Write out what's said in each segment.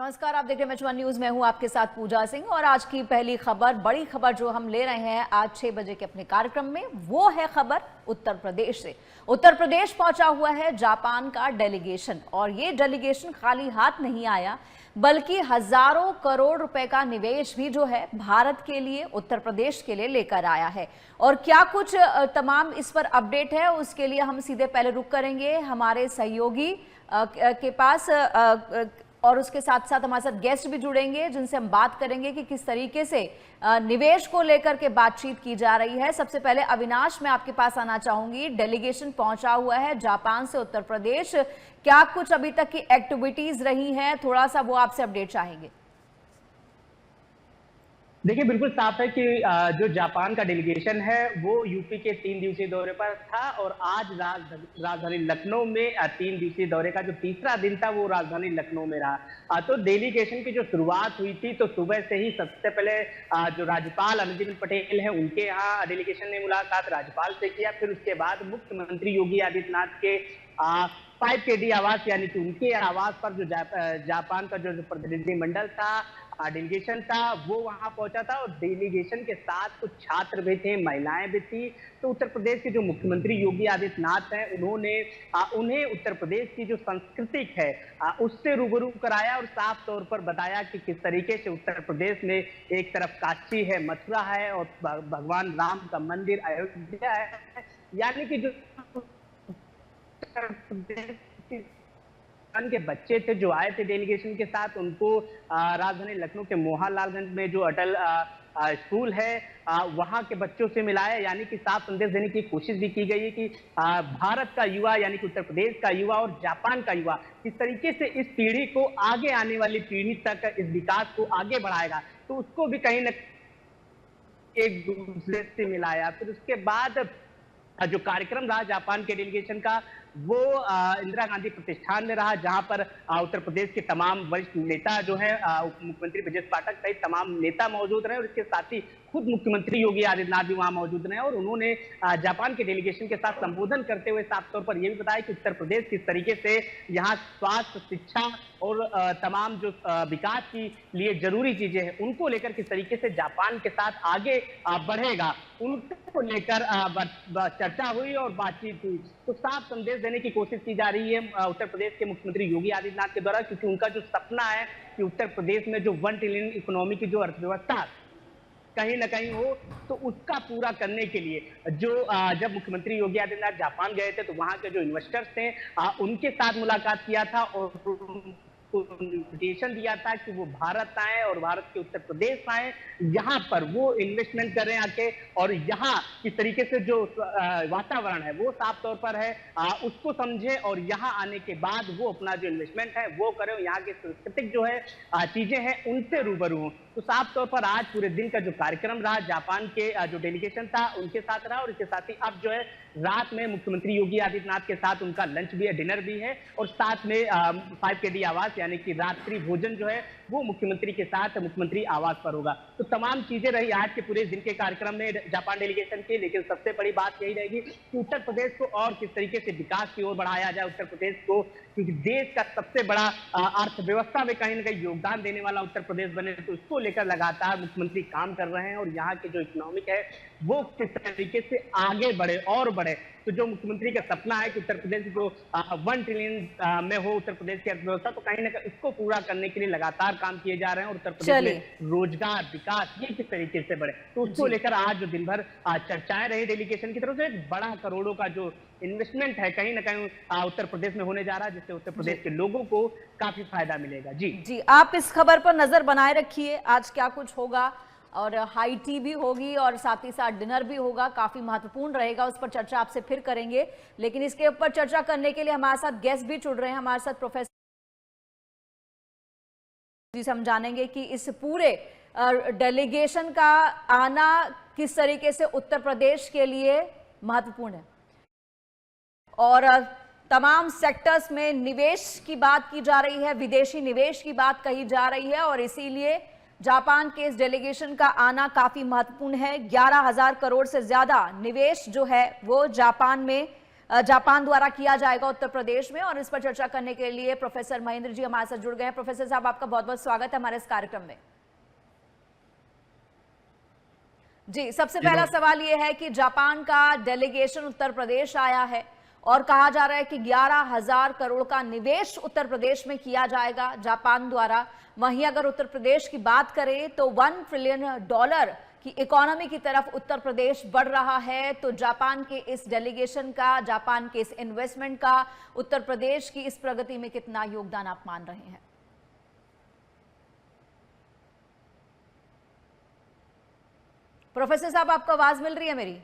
नमस्कार, आप देख रहे हैं एच1 न्यूज। मैं हूं आपके साथ पूजा सिंह और आज की पहली खबर, बड़ी खबर जो हम ले रहे हैं आज 6 बजे के अपने कार्यक्रम में, वो है खबर उत्तर प्रदेश से। उत्तर प्रदेश पहुंचा हुआ है जापान का डेलीगेशन और ये डेलीगेशन खाली हाथ नहीं आया, बल्कि हजारों करोड़ रुपए का निवेश भी जो है भारत के लिए, उत्तर प्रदेश के लिए लेकर आया है। और क्या कुछ तमाम इस पर अपडेट है, उसके लिए हम सीधे पहले रुक करेंगे हमारे सहयोगी के पास और उसके साथ साथ हमारे साथ गेस्ट भी जुड़ेंगे जिनसे हम बात करेंगे कि किस तरीके से निवेश को लेकर के बातचीत की जा रही है। सबसे पहले अविनाश, मैं आपके पास आना चाहूंगी। डेलीगेशन पहुंचा हुआ है जापान से उत्तर प्रदेश, क्या कुछ अभी तक की एक्टिविटीज रही हैं, थोड़ा सा वो आपसे अपडेट चाहेंगे। देखिए, बिल्कुल साफ है कि जो जापान का डेलीगेशन है वो यूपी के 3 दिवसीय दौरे पर था और आज राजधानी लखनऊ में 3 दिवसीय दौरे का जो तीसरा दिन था वो राजधानी लखनऊ में रहा। तो डेलीगेशन की जो शुरुआत हुई थी तो सुबह से ही सबसे पहले जो राज्यपाल आनंदीबेन पटेल है उनके यहाँ डेलीगेशन ने मुलाकात राज्यपाल से किया। फिर उसके बाद मुख्यमंत्री योगी आदित्यनाथ के 5KD आवास यानी कि उनके आवास पर जो जापान का जो प्रतिनिधिमंडल था, डेलीगेशन था, वो वहां पहुंचा था और डेलीगेशन के साथ कुछ छात्र भी थे, महिलाएं भी थी। तो उत्तर प्रदेश के जो मुख्यमंत्री योगी आदित्यनाथ हैं उन्होंने उन्हें उत्तर प्रदेश की जो सांस्कृतिक है उससे रूबरू कराया और साफ तौर पर बताया कि किस तरीके से उत्तर प्रदेश में एक तरफ काशी है, मथुरा है और भगवान राम का मंदिर अयोध्या है, यानी कि जो के बच्चे थे जो आए थे डेलीगेशन के साथ, उनको राजधानी लखनऊ के मोहनलालगंज में जो अटल स्कूल है वहां के बच्चों से मिलाया, यानी कि साफ संदेश देने की कोशिश भी की गई है कि भारत का युवा यानी कि उत्तर प्रदेश का युवा और जापान का युवा किस तरीके से इस पीढ़ी को, आगे आने वाली पीढ़ी तक इस विकास को आगे बढ़ाएगा, तो उसको भी कहीं न एक दूसरे से मिलाया। फिर उसके बाद जो कार्यक्रम रहा जापान के डेलीगेशन का वो इंदिरा गांधी प्रतिष्ठान में रहा, जहां पर उत्तर प्रदेश के तमाम वरिष्ठ नेता जो है उप मुख्यमंत्री ब्रजेश पाठक सहित तमाम नेता मौजूद रहे और इसके साथ ही खुद मुख्यमंत्री योगी आदित्यनाथ भी वहां मौजूद रहे और उन्होंने जापान के डेलीगेशन के साथ संबोधन करते हुए साफ तौर पर यह भी बताया कि उत्तर प्रदेश किस तरीके से यहाँ स्वास्थ्य, शिक्षा और तमाम जो विकास के लिए जरूरी चीजें हैं उनको लेकर किस तरीके से जापान के साथ आगे बढ़ेगा, उनको लेकर चर्चा हुई और बातचीत हुई। तो साफ संदेश देने की कोशिश की जा रही है उत्तर प्रदेश के मुख्यमंत्री योगी आदित्यनाथ के द्वारा, क्योंकि उनका जो सपना है कि उत्तर प्रदेश में जो 1 ट्रिलियन इकोनॉमी की जो अर्थव्यवस्था कहीं ना कहीं हो, तो उसका पूरा करने के लिए जो जब मुख्यमंत्री योगी आदित्यनाथ जापान गए थे तो वहां के जो इन्वेस्टर्स थे उनके साथ मुलाकात किया था और इन्विटेशन दिया था कि वो भारत आए और भारत के उत्तर प्रदेश आए, यहाँ पर वो इन्वेस्टमेंट करें आके और यहाँ किस तरीके से जो वातावरण है वो साफ तौर पर है उसको समझे और यहाँ आने के बाद वो अपना जो इन्वेस्टमेंट है वो करें, यहाँ की सांस्कृतिक जो है चीजें हैं उनसे रूबरू हों। तो साफ तौर पर आज पूरे दिन का जो कार्यक्रम रहा जापान के जो डेलीगेशन था उनके साथ रहा और इसके साथ ही अब जो है रात में मुख्यमंत्री योगी आदित्यनाथ के साथ उनका लंच भी है, डिनर भी है और साथ में 5KD आवास यानी कि रात्रि भोजन जो है वो मुख्यमंत्री के साथ मुख्यमंत्री आवास पर होगा। तो तमाम चीजें रही आज के पूरे दिन के कार्यक्रम में जापान डेलीगेशन की, लेकिन सबसे बड़ी बात यही रहेगी कि उत्तर प्रदेश को और किस तरीके से विकास की ओर बढ़ाया जाए उत्तर प्रदेश को, क्योंकि देश का सबसे बड़ा अर्थव्यवस्था में कहीं ना कहीं योगदान देने वाला उत्तर प्रदेश बने, तो इसको लेकर लगातार मुख्यमंत्री काम कर रहे हैं और यहाँ की जो इकोनॉमिक है वो किस तरीके से आगे बढ़े और बढ़े। तो जो मुख्यमंत्री का सपना है कि उत्तर प्रदेश जो 1 ट्रिलियन में हो उत्तर प्रदेश की अर्थव्यवस्था, तो कहीं ना कहीं इसको पूरा करने के लिए लगातार काम किए जा रहे हैं और उत्तर प्रदेश में रोजगार, विकास ये किस तरीके से बढ़े, तो उसको लेकर आज जो दिन भर चर्चाएं रही डेलीगेशन की तरफ से, एक बड़ा करोड़ों का जो इन्वेस्टमेंट है कहीं ना कहीं उत्तर प्रदेश में होने जा रहा है, जिससे उत्तर प्रदेश के लोगों को काफी फायदा मिलेगा। जी, आप इस खबर पर नजर बनाए रखिए, आज क्या कुछ होगा और हाई टी भी होगी और साथ ही साथ डिनर भी होगा, काफी महत्वपूर्ण रहेगा, उस पर चर्चा आपसे फिर करेंगे। लेकिन इसके ऊपर चर्चा करने के लिए हमारे साथ गेस्ट भी जुड़ रहे हैं, हमारे साथ प्रोफेसर जी से हम जानेंगे कि इस पूरे डेलीगेशन का आना किस तरीके से उत्तर प्रदेश के लिए महत्वपूर्ण है और तमाम सेक्टर्स में निवेश की बात की जा रही है, विदेशी निवेश की बात कही जा रही है और इसीलिए जापान के इस डेलीगेशन का आना काफी महत्वपूर्ण है। 11,000 करोड़ से ज्यादा निवेश जो है वो जापान में जापान द्वारा किया जाएगा उत्तर प्रदेश में। और इस पर चर्चा करने के लिए प्रोफेसर महेंद्र जी हमारे साथ जुड़ गए हैं। प्रोफेसर साहब, आपका बहुत बहुत स्वागत है हमारे इस कार्यक्रम में। जी, सबसे पहला सवाल यह है कि जापान का डेलीगेशन उत्तर प्रदेश आया है और कहा जा रहा है कि 11,000 करोड़ का निवेश उत्तर प्रदेश में किया जाएगा जापान द्वारा। वहीं अगर उत्तर प्रदेश की बात करें तो $1 ट्रिलियन की इकोनॉमी की तरफ उत्तर प्रदेश बढ़ रहा है। तो जापान के इस डेलीगेशन का, जापान के इस इन्वेस्टमेंट का उत्तर प्रदेश की इस प्रगति में कितना योगदान आप मान रहे हैं? प्रोफेसर साहब, आपको आवाज मिल रही है मेरी?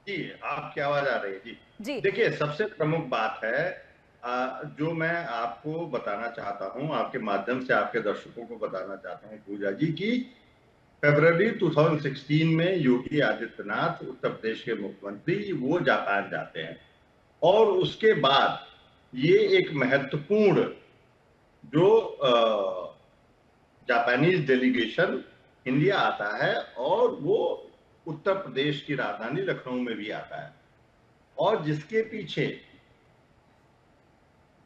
जी, आपकी आवाज आ रही है। जी जी, देखिए, सबसे प्रमुख बात है जो मैं आपको बताना चाहता हूं, आपके माध्यम से आपके दर्शकों को बताना चाहता हूं पूजा जी, कि फरवरी 2016 में योगी आदित्यनाथ, उत्तर प्रदेश के मुख्यमंत्री, वो जापान जाते हैं और उसके बाद ये एक महत्वपूर्ण जो जापानीज डेलीगेशन इंडिया आता है और वो उत्तर प्रदेश की राजधानी लखनऊ में भी आता है। और जिसके पीछे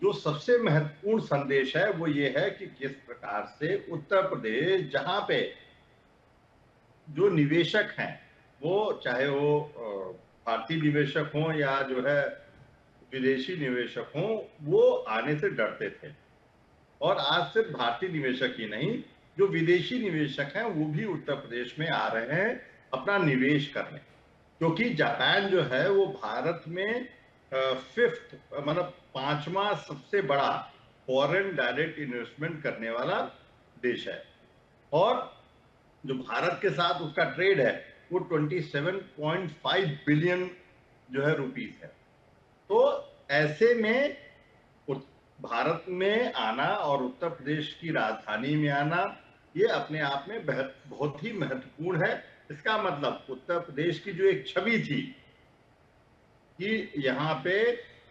जो सबसे महत्वपूर्ण संदेश है वो ये है कि किस प्रकार से उत्तर प्रदेश, जहां पे जो निवेशक हैं, वो चाहे वो भारतीय निवेशक हों या जो है विदेशी निवेशक हों, वो आने से डरते थे। और आज सिर्फ भारतीय निवेशक ही नहीं, जो विदेशी निवेशक हैं वो भी उत्तर प्रदेश में आ रहे हैं अपना निवेश करने, क्योंकि जापान जो है वो भारत में फिफ्थ, मतलब 5वां सबसे बड़ा फॉरेन डायरेक्ट इन्वेस्टमेंट करने वाला देश है। और जो भारत के साथ उसका ट्रेड है वो 27.5 बिलियन जो है रुपीस है। तो ऐसे में भारत में आना और उत्तर प्रदेश की राजधानी में आना, ये अपने आप में बहुत ही महत्वपूर्ण है। इसका मतलब उत्तर प्रदेश की जो एक छवि थी कि यहाँ पे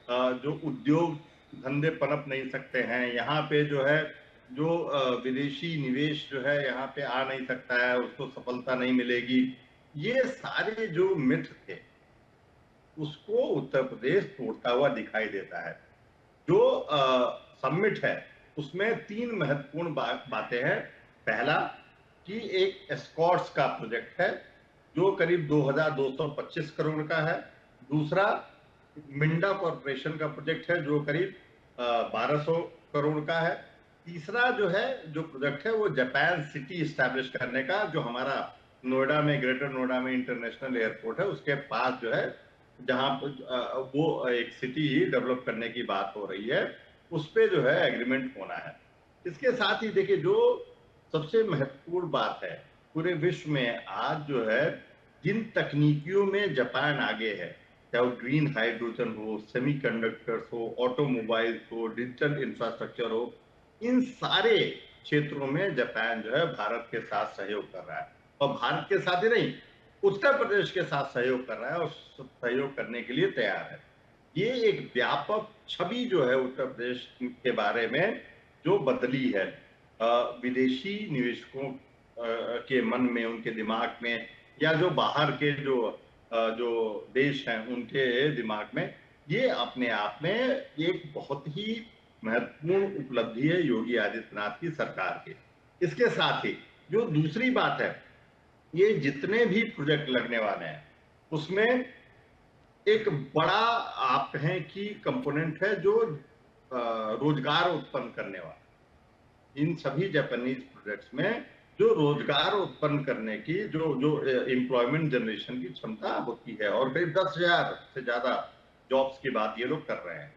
जो उद्योग धंधे पनप नहीं सकते हैं, यहाँ पे जो है जो विदेशी निवेश जो है यहाँ पे आ नहीं सकता है, उसको सफलता नहीं मिलेगी, ये सारे जो मिथ थे उसको उत्तर प्रदेश तोड़ता हुआ दिखाई देता है। जो समिट है उसमें 3 महत्वपूर्ण बातें हैं। पहला कि एक एस्कॉर्ट्स का प्रोजेक्ट है जो करीब 2,225 करोड़ का है। दूसरा मिंडा कॉर्पोरेशन का प्रोजेक्ट है जो करीब 1,200 करोड़ का है। तीसरा जो है जो प्रोजेक्ट है वो जापान सिटी इस्टेब्लिश करने का, जो हमारा नोएडा में, ग्रेटर नोएडा में इंटरनेशनल एयरपोर्ट है उसके पास जो है, जहां वो एक सिटी डेवलप करने की बात हो रही है, उस पे जो है एग्रीमेंट होना है। इसके साथ ही देखिए, जो सबसे महत्वपूर्ण बात है, पूरे विश्व में आज जो है जिन तकनीकियों में जापान आगे है, चाहे वो ग्रीन हाइड्रोजन हो, सेमीकंडक्टर्स हो, ऑटोमोबाइल्स हो, डिजिटल इंफ्रास्ट्रक्चर हो, इन सारे क्षेत्रों में जापान जो है भारत के साथ सहयोग कर रहा है। और भारत के साथ ही नहीं, उत्तर प्रदेश के साथ सहयोग कर रहा है और सहयोग करने के लिए तैयार है। ये एक व्यापक छवि जो है उत्तर प्रदेश के बारे में जो बदली है विदेशी निवेशकों के मन में, उनके दिमाग में, या जो बाहर के जो देश हैं उनके दिमाग में, ये अपने आप में एक बहुत ही महत्वपूर्ण उपलब्धि है योगी आदित्यनाथ की सरकार की। इसके साथ ही जो दूसरी बात है, ये जितने भी प्रोजेक्ट लगने वाले हैं उसमें एक बड़ा आप कहें कि कंपोनेंट है जो रोजगार उत्पन्न करने वाला। इन सभी जापानीज प्रोजेक्ट्स में जो रोजगार उत्पन्न करने की जो एम्प्लॉयमेंट जनरेशन की क्षमता होती है, और करीब 10,000 से ज्यादा जॉब्स की बात ये लोग कर रहे हैं।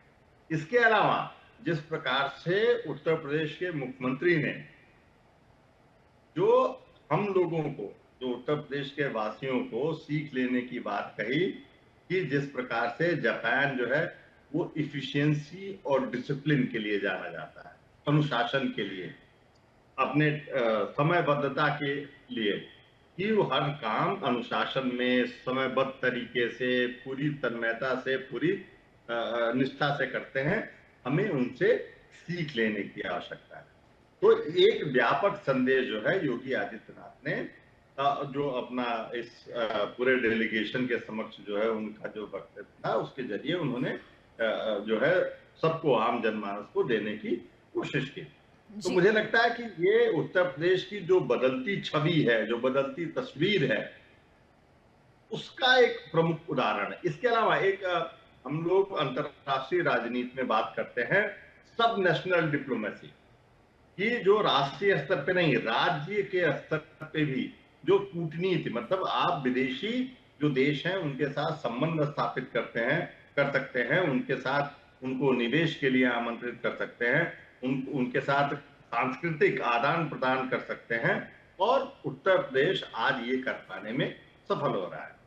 इसके अलावा जिस प्रकार से उत्तर प्रदेश के मुख्यमंत्री ने जो हम लोगों को, जो उत्तर प्रदेश के वासियों को सीख लेने की बात कही कि जिस प्रकार से जापान जो है वो इफिशिएंसी और डिसिप्लिन के लिए जाना जाता है, अनुशासन के लिए, अपने समयबद्धता के लिए, कि वो हर काम अनुशासन में समयबद्ध तरीके से, पूरी तन्मयता से, पूरी निष्ठा से करते हैं। हमें उनसे सीख लेने की आवश्यकता है। तो एक व्यापक संदेश जो है योगी आदित्यनाथ ने जो अपना इस पूरे डेलीगेशन के समक्ष जो है उनका जो वक्तव्य था उसके जरिए उन्होंने जो है सबको, आम जनमानस को देने की कोशिश की। तो जी। मुझे लगता है कि ये उत्तर प्रदेश की जो बदलती छवि है, जो बदलती तस्वीर है, उसका एक प्रमुख उदाहरण है। इसके अलावा एक हम लोग अंतरराष्ट्रीय राजनीति में बात करते हैं सब नेशनल डिप्लोमेसी की, जो राष्ट्रीय स्तर पे नहीं, राज्य के स्तर पे भी जो कूटनीति, मतलब आप विदेशी जो देश हैं उनके साथ संबंध स्थापित कर सकते हैं, उनके साथ उनको निवेश के लिए आमंत्रित कर सकते हैं, उनके साथ सांस्कृतिक आदान प्रदान कर सकते हैं, और उत्तर प्रदेश आज ये कर पाने में सफल हो रहा है।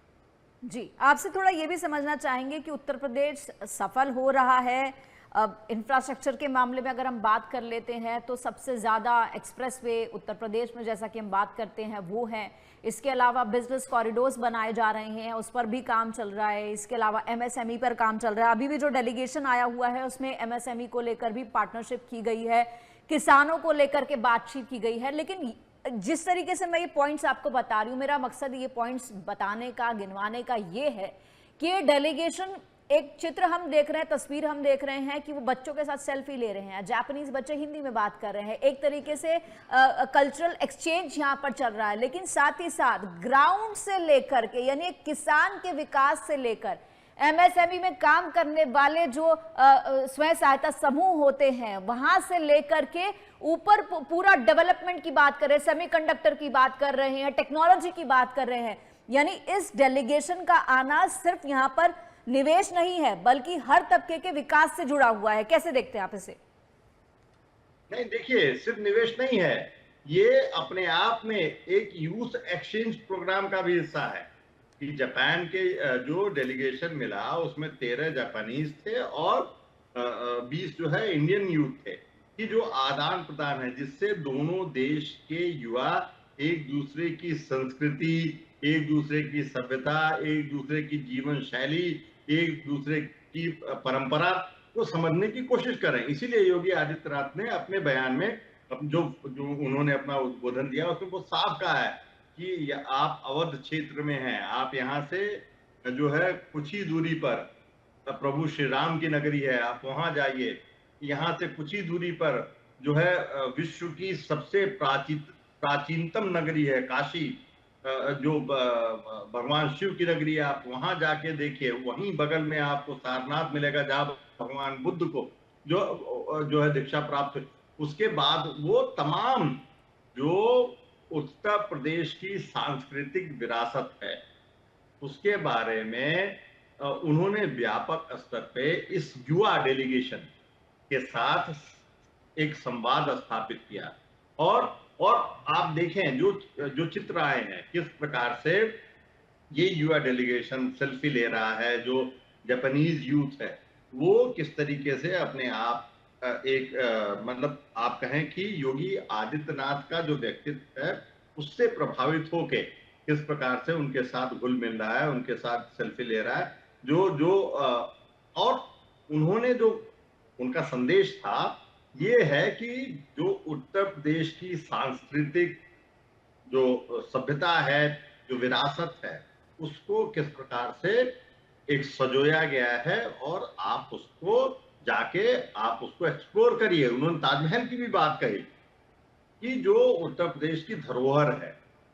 जी, आपसे थोड़ा ये भी समझना चाहेंगे कि उत्तर प्रदेश सफल हो रहा है। अब इंफ्रास्ट्रक्चर के मामले में अगर हम बात कर लेते हैं तो सबसे ज़्यादा एक्सप्रेसवे उत्तर प्रदेश में, जैसा कि हम बात करते हैं, वो हैं। इसके अलावा बिजनेस कॉरिडोर्स बनाए जा रहे हैं, उस पर भी काम चल रहा है। इसके अलावा एमएसएमई पर काम चल रहा है। अभी भी जो डेलीगेशन आया हुआ है उसमें एमएसएमई को लेकर भी पार्टनरशिप की गई है, किसानों को लेकर के बातचीत की गई है। लेकिन जिस तरीके से मैं ये पॉइंट्स आपको बता रही हूँ, मेरा मकसद ये पॉइंट्स बताने का, गिनवाने का ये है कि ये डेलीगेशन, एक चित्र हम देख रहे हैं, तस्वीर हम देख रहे हैं कि वो बच्चों के साथ सेल्फी ले रहे हैं, जापानीज बच्चे हिंदी में बात कर रहे हैं, एक तरीके से कल्चरल एक्सचेंज यहाँ पर चल रहा है। लेकिन साथ ही साथ ग्राउंड से लेकर के, यानी किसान के विकास से लेकर एमएसएमई में काम करने वाले जो स्वयं सहायता समूह होते हैं, वहां से लेकर के ऊपर पूरा डेवलपमेंट की बात कर रहे हैं, सेमीकंडक्टर की बात कर रहे हैं, टेक्नोलॉजी की बात कर रहे हैं। यानी इस डेलीगेशन का आना सिर्फ यहाँ पर निवेश नहीं है, बल्कि हर तबके के विकास से जुड़ा हुआ है। कैसे देखते हैं आप इसे? नहीं, देखिए, सिर्फ निवेश नहीं है, ये अपने आप में एक यूथ एक्सचेंज प्रोग्राम का भी हिस्सा है कि जापान के जो डेलीगेशन मिला उसमें 13 जापानीज थे और 20 जो है इंडियन यूथ थे, कि जो आदान प्रदान है जिससे दोनों देश के युवा एक दूसरे की संस्कृति, एक दूसरे की सभ्यता, एक दूसरे की जीवन शैली, एक दूसरे की परंपरा को समझने की कोशिश करें। इसीलिए योगी आदित्यनाथ ने अपने बयान में जो उन्होंने अपना उद्बोधन दिया उसमें वो साफ कहा है कि आप अवध क्षेत्र में हैं, आप यहाँ से जो है कुछ ही दूरी पर प्रभु श्री राम की नगरी है, आप वहां जाइए। यहाँ से कुछ ही दूरी पर जो है विश्व की सबसे प्राचीनतम नगरी है काशी, जो भगवान शिव की नगरी है, आप वहां जाके देखिए। वहीं बगल में आपको सारनाथ मिलेगा जहाँ भगवान बुद्ध को जो है दीक्षा प्राप्त हुई। उसके बाद वो तमाम जो उत्तर प्रदेश की सांस्कृतिक विरासत है उसके बारे में उन्होंने व्यापक स्तर पे इस युवा डेलीगेशन के साथ एक संवाद स्थापित किया। और आप देखें जो चित्र आए हैं, किस प्रकार से ये युवा डेलीगेशन सेल्फी ले रहा है, जो जापानीज यूथ है वो किस तरीके से अपने आप मतलब आप कहें कि योगी आदित्यनाथ का जो व्यक्तित्व है उससे प्रभावित होके किस प्रकार से उनके साथ घुल मिल रहा है, उनके साथ सेल्फी ले रहा है। और उन्होंने जो उनका संदेश था ये है कि जो उत्तर प्रदेश की सांस्कृतिक जो सभ्यता है, जो विरासत है, उसको किस प्रकार से एक सजोया गया है और आप उसको जाके आप उसको एक्सप्लोर करिए। उन्होंने ताजमहल की भी बात कही कि जो उत्तर प्रदेश की धरोहर है,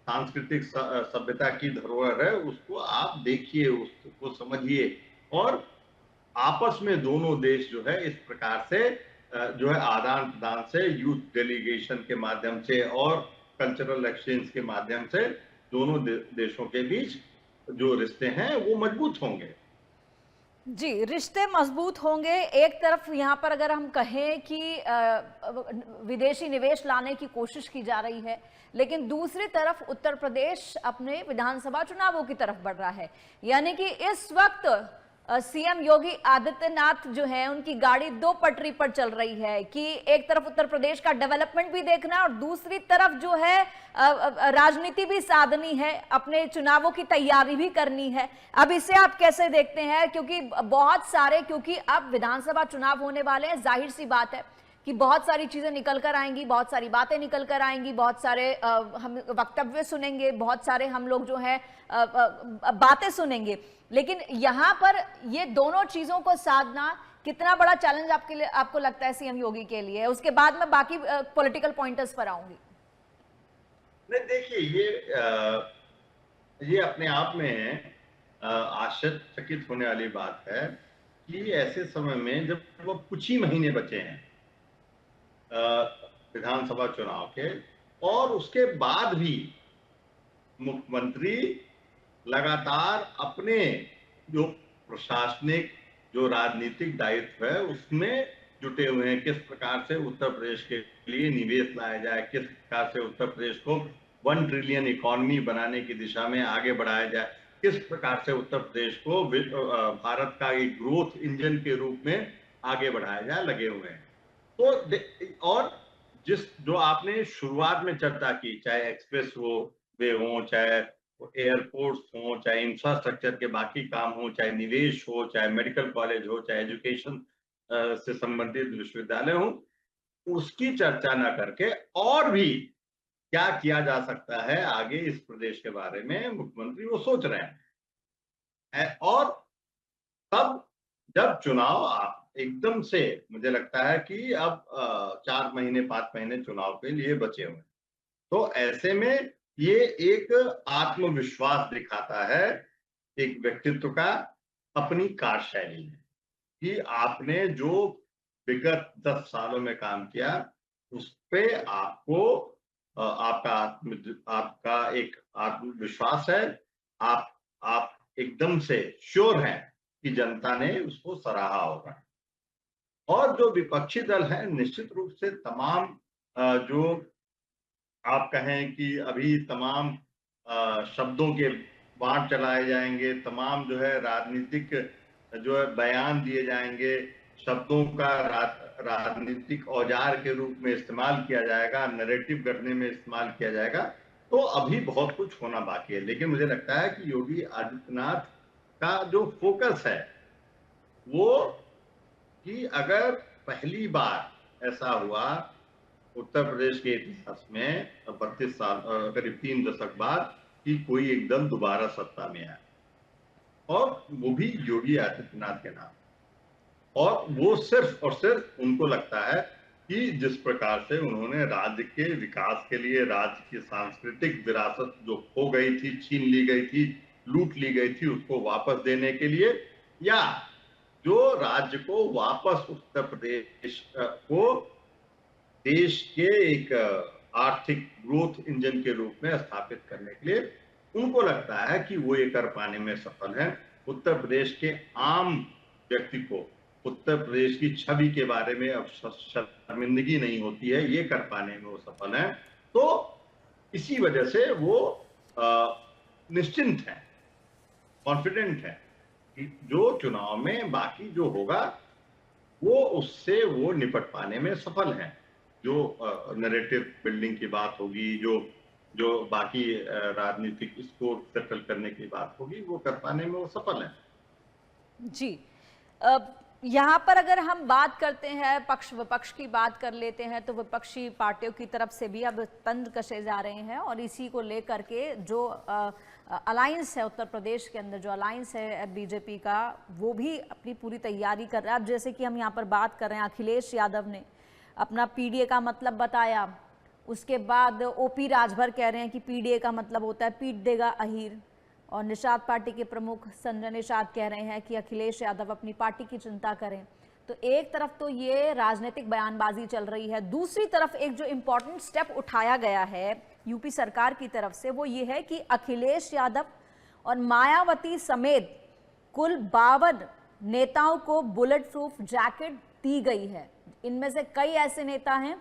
सांस्कृतिक सभ्यता की धरोहर है, उसको आप देखिए, उसको समझिए। और आपस में दोनों देश जो है इस प्रकार से जो है आदान प्रदान से, यूथ डेलीगेशन के माध्यम से और कल्चरल एक्सचेंज के माध्यम से दोनों देशों के बीच जो रिश्ते हैं वो मजबूत होंगे। जी, रिश्ते मजबूत होंगे। एक तरफ यहाँ पर अगर हम कहें कि विदेशी निवेश लाने की कोशिश की जा रही है, लेकिन दूसरी तरफ उत्तर प्रदेश अपने विधानसभा चुनावों की तरफ बढ़ रहा है। यानी कि इस वक्त सीएम योगी आदित्यनाथ जो है उनकी गाड़ी दो पटरी पर चल रही है कि एक तरफ उत्तर प्रदेश का डेवलपमेंट भी देखना है और दूसरी तरफ जो है राजनीति भी साधनी है, अपने चुनावों की तैयारी भी करनी है। अब इसे आप कैसे देखते हैं? क्योंकि बहुत सारे, क्योंकि अब विधानसभा चुनाव होने वाले हैं, जाहिर सी बात है कि बहुत सारी चीजें निकल कर आएंगी, बहुत सारी बातें निकल कर आएंगी, बहुत सारे हम वक्तव्य सुनेंगे, बहुत सारे हम लोग जो है बातें सुनेंगे, लेकिन यहाँ पर ये दोनों चीजों को साधना कितना बड़ा चैलेंज आपके लिए, आपको लगता है सीएम योगी के लिए? उसके बाद मैं बाकी पॉलिटिकल पॉइंटर्स पर आऊंगी। नहीं, देखिए ये अपने आप में आश्चर्यचकित होने वाली बात है कि ऐसे समय में जब वो कुछ ही महीने बचे हैं विधानसभा चुनाव के, और उसके बाद भी मुख्यमंत्री लगातार अपने जो प्रशासनिक जो राजनीतिक दायित्व है उसमें जुटे हुए हैं। किस प्रकार से उत्तर प्रदेश के लिए निवेश लाया जाए, किस प्रकार से उत्तर प्रदेश को 1 ट्रिलियन इकोनॉमी बनाने की दिशा में आगे बढ़ाया जाए, किस प्रकार से उत्तर प्रदेश को भारत का एक ग्रोथ इंजन के रूप में आगे बढ़ाया जाए, लगे हुए हैं। तो और जो आपने शुरुआत में चर्चा की, चाहे एक्सप्रेस वे हो, चाहे एयरपोर्ट्स हो, चाहे इंफ्रास्ट्रक्चर के बाकी काम हो, चाहे निवेश हो, चाहे मेडिकल कॉलेज हो, चाहे एजुकेशन से संबंधित विश्वविद्यालय हो, उसकी चर्चा न करके और भी क्या किया जा सकता है आगे इस प्रदेश के बारे में मुख्यमंत्री वो सोच रहे हैं। और तब जब चुनाव एकदम से, मुझे लगता है कि अब 4 महीने 5 महीने चुनाव के लिए बचे हुए, तो ऐसे में ये एक आत्मविश्वास दिखाता है एक व्यक्तित्व का अपनी कार्यशैली में, कि आपने जो विगत 10 सालों में काम किया उस पे आपको आपका एक आत्मविश्वास है, आप एकदम से श्योर हैं कि जनता ने उसको सराहा होगा। और जो विपक्षी दल है निश्चित रूप से तमाम जो आप कहें कि अभी तमाम शब्दों के बांट चलाए जाएंगे, तमाम जो है राजनीतिक जो है बयान दिए जाएंगे, शब्दों का राजनीतिक औजार के रूप में इस्तेमाल किया जाएगा, नैरेटिव करने में इस्तेमाल किया जाएगा, तो अभी बहुत कुछ होना बाकी है। लेकिन मुझे लगता है कि योगी आदित्यनाथ का जो फोकस है वो, कि अगर पहली बार ऐसा हुआ उत्तर प्रदेश के इतिहास में 32 साल करीब 3 दशक बाद कि कोई एक दल दोबारा सत्ता में आया, और वो भी योगी आदित्यनाथ के नाम, और वो सिर्फ और सिर्फ उनको लगता है कि जिस प्रकार से उन्होंने राज्य के विकास के लिए, राज्य की सांस्कृतिक विरासत जो खो गई थी, छीन ली गई थी, लूट ली गई थी, उसको वापस देने के लिए, या जो राज्य को वापस उत्तर प्रदेश को देश के एक आर्थिक ग्रोथ इंजन के रूप में स्थापित करने के लिए, उनको लगता है कि वो ये कर पाने में सफल है। उत्तर प्रदेश के आम व्यक्ति को उत्तर प्रदेश की छवि के बारे में अब शर्मिंदगी नहीं होती है, ये कर पाने में वो सफल है। तो इसी वजह से वो निश्चिंत है, कॉन्फिडेंट है कि जो चुनाव में बाकी जो होगा वो उससे वो निपट पाने में सफल है। जो नैरेटिव बिल्डिंग की बात होगी, जो बाकी राजनीतिक स्कोर सेटल करने की बात होगी, वो कर पाने में वो सफल है। जी, यहाँ पर अगर हम बात करते हैं पक्ष विपक्ष की बात कर लेते हैं, तो विपक्षी पार्टियों की तरफ से भी अब तंज कसे जा रहे हैं, और इसी को लेकर के जो अलायंस है उत्तर प्रदेश के अंदर, जो अलायंस है बीजेपी का, वो भी अपनी पूरी तैयारी कर रहा है। अब जैसे कि हम यहाँ पर बात कर रहे हैं, अखिलेश यादव ने अपना पीडीए का मतलब बताया, उसके बाद ओपी राजभर कह रहे हैं कि पीडीए का मतलब होता है पीट देगा अहीर, और निषाद पार्टी के प्रमुख संजय निषाद कह रहे हैं कि अखिलेश यादव अपनी पार्टी की चिंता करें। तो एक तरफ तो ये राजनीतिक बयानबाजी चल रही है, दूसरी तरफ एक जो इम्पोर्टेंट स्टेप उठाया गया है यूपी सरकार की तरफ से, वो ये है कि अखिलेश यादव और मायावती समेत कुल 52 नेताओं को बुलेट प्रूफ जैकेट दी गई है। इनमें से कई ऐसे नेता हैं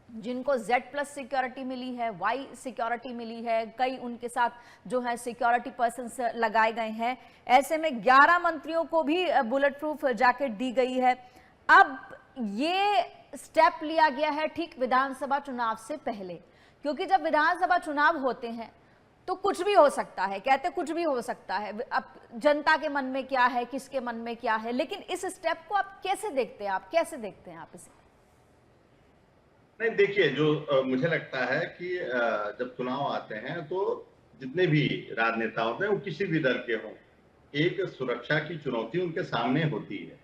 जिनको Z+ सिक्योरिटी मिली है, Y सिक्योरिटी मिली है, कई उनके साथ जो है सिक्योरिटी पर्सन्स लगाए गए हैं। ऐसे में 11 मंत्रियों को भी बुलेट प्रूफ जैकेट दी गई है। अब ये स्टेप लिया गया है ठीक विधानसभा चुनाव से पहले, क्योंकि जब विधानसभा चुनाव होते हैं तो कुछ भी हो सकता है, कहते कुछ भी हो सकता है, अब जनता के मन में क्या है, किसके मन में क्या है, लेकिन इस स्टेप को आप कैसे देखते हैं, आप कैसे देखते हैं आप इसे? नहीं, देखिए, जो मुझे लगता है कि जब चुनाव आते हैं तो जितने भी राजनेता होते हैं वो किसी भी दल के हों, एक सुरक्षा की चुनौती उनके सामने होती है।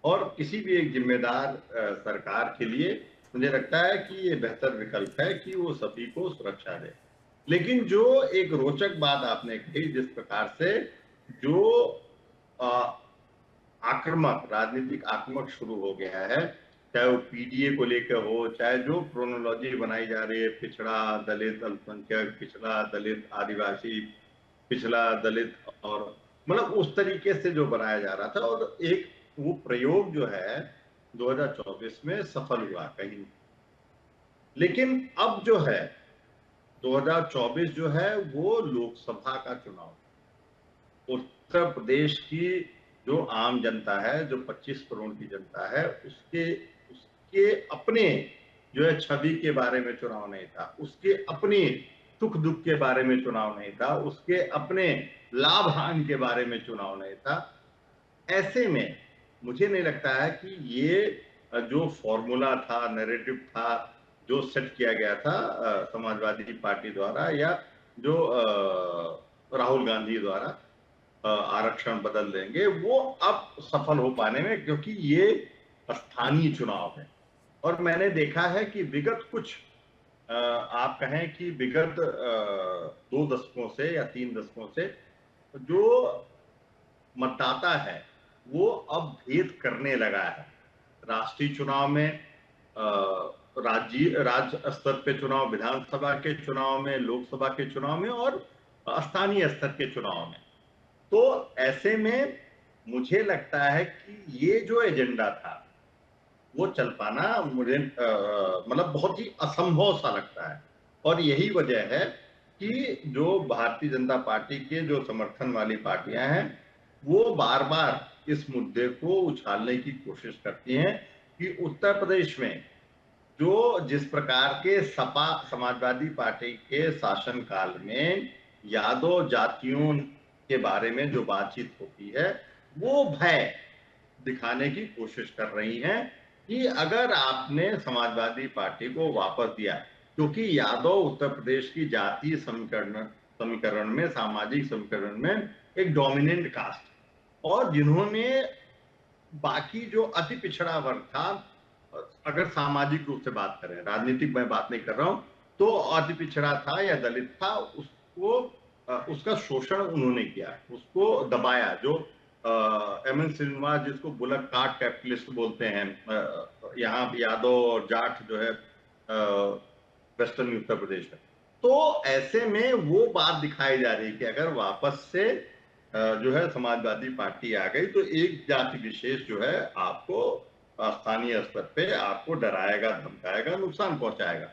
और किसी भी एक जिम्मेदार सरकार के लिए मुझे लगता है कि ये बेहतर विकल्प है कि वो सभी को सुरक्षा दे। लेकिन जो एक रोचक बात आपने कही, जिस प्रकार से जो आक्रामक, राजनीतिक आक्रामक शुरू हो गया है, चाहे वो पीडीए को लेकर हो, चाहे जो क्रोनोलॉजी बनाई जा रही है, पिछड़ा, दलित, अल्पसंख्यक, पिछड़ा, दलित, आदिवासी, पिछड़ा, दलित, और मतलब उस तरीके से जो बनाया जा रहा था, और एक वो प्रयोग जो है 2024 में सफल हुआ कहीं। लेकिन अब जो है 2024 जो है वो लोकसभा का चुनाव, उत्तर प्रदेश की जो आम जनता है, जो 25 करोड़ की जनता है, उसके अपने जो है छवि के बारे में चुनाव नहीं था, उसके अपने सुख दुख के बारे में चुनाव नहीं था, उसके अपने लाभ हानि के बारे में चुनाव नहीं था। ऐसे में मुझे नहीं लगता है कि ये जो फॉर्मूला था, नैरेटिव था, जो सेट किया गया था समाजवादी पार्टी द्वारा या जो राहुल गांधी द्वारा, आरक्षण बदल देंगे, वो अब सफल हो पाने में, क्योंकि ये स्थानीय चुनाव है। और मैंने देखा है कि विगत कुछ आप कहें कि विगत 2 दशकों से या 3 दशकों से जो मतदाता है वो अब भेद करने लगा है। राष्ट्रीय चुनाव में, राज्य स्तर पे चुनाव, विधानसभा के चुनाव में, लोकसभा के चुनाव में और स्थानीय स्तर के चुनाव में। तो ऐसे में मुझे लगता है कि ये जो एजेंडा था वो चल पाना मुझे मतलब बहुत ही असंभव सा लगता है। और यही वजह है कि जो भारतीय जनता पार्टी के जो समर्थन वाली पार्टियां हैं वो बार बार इस मुद्दे को उछालने की कोशिश करती हैं कि उत्तर प्रदेश में जो जिस प्रकार के सपा समाजवादी पार्टी के शासनकाल में यादव जातियों के बारे में जो बातचीत होती है, वो भय दिखाने की कोशिश कर रही हैं कि अगर आपने समाजवादी पार्टी को वापस दिया, क्योंकि यादव उत्तर प्रदेश की जातीय समीकरण में, सामाजिक समीकरण में एक डोमिनेंट कास्ट, और जिन्होंने बाकी जो अति पिछड़ा वर्ग था, अगर सामाजिक रूप से बात करें, राजनीतिक मैं बात नहीं कर रहा हूं, तो अति पिछड़ा था या दलित था, उसको उसका शोषण उन्होंने किया, उसको दबाया। जो एमएन श्रीनिवास, जिसको बुलक कार्ट कैपिटलिस्ट बोलते हैं, यहाँ यादव और जाट जो है वेस्टर्न उत्तर प्रदेश में, तो ऐसे में वो बात दिखाई जा रही है कि अगर वापस से जो है समाजवादी पार्टी आ गई तो एक जाति विशेष जो है आपको स्थानीय स्तर पे आपको डराएगा, धमकाएगा, नुकसान पहुंचाएगा।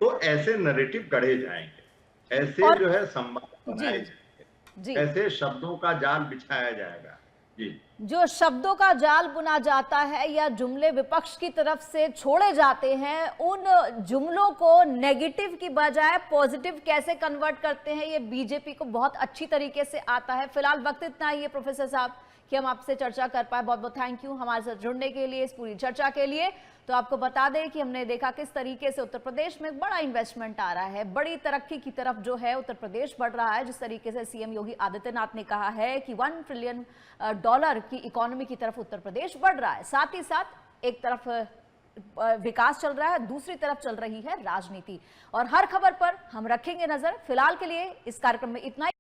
तो ऐसे नैरेटिव गढ़े जाएंगे, ऐसे जो है संवाद बनाए जाएंगे, ऐसे शब्दों का जाल बिछाया जाएगा। जी, जो शब्दों का जाल बुना जाता है या जुमले विपक्ष की तरफ से छोड़े जाते हैं, उन जुमलों को नेगेटिव की बजाय पॉजिटिव कैसे कन्वर्ट करते हैं, ये बीजेपी को बहुत अच्छी तरीके से आता है। फिलहाल वक्त इतना ही है प्रोफेसर साहब कि हम आपसे चर्चा कर पाए। बहुत बहुत थैंक यू हमारे साथ जुड़ने के लिए, इस पूरी चर्चा के लिए। तो आपको बता दें कि हमने देखा किस तरीके से उत्तर प्रदेश में बड़ा इन्वेस्टमेंट आ रहा है, बड़ी तरक्की की तरफ जो है उत्तर प्रदेश बढ़ रहा है। जिस तरीके से सीएम योगी आदित्यनाथ ने कहा है कि $1 ट्रिलियन की इकोनॉमी की तरफ उत्तर प्रदेश बढ़ रहा है, साथ ही साथ एक तरफ विकास चल रहा है, दूसरी तरफ चल रही है राजनीति। और हर खबर पर हम रखेंगे नजर। फिलहाल के लिए इस कार्यक्रम में इतना ही।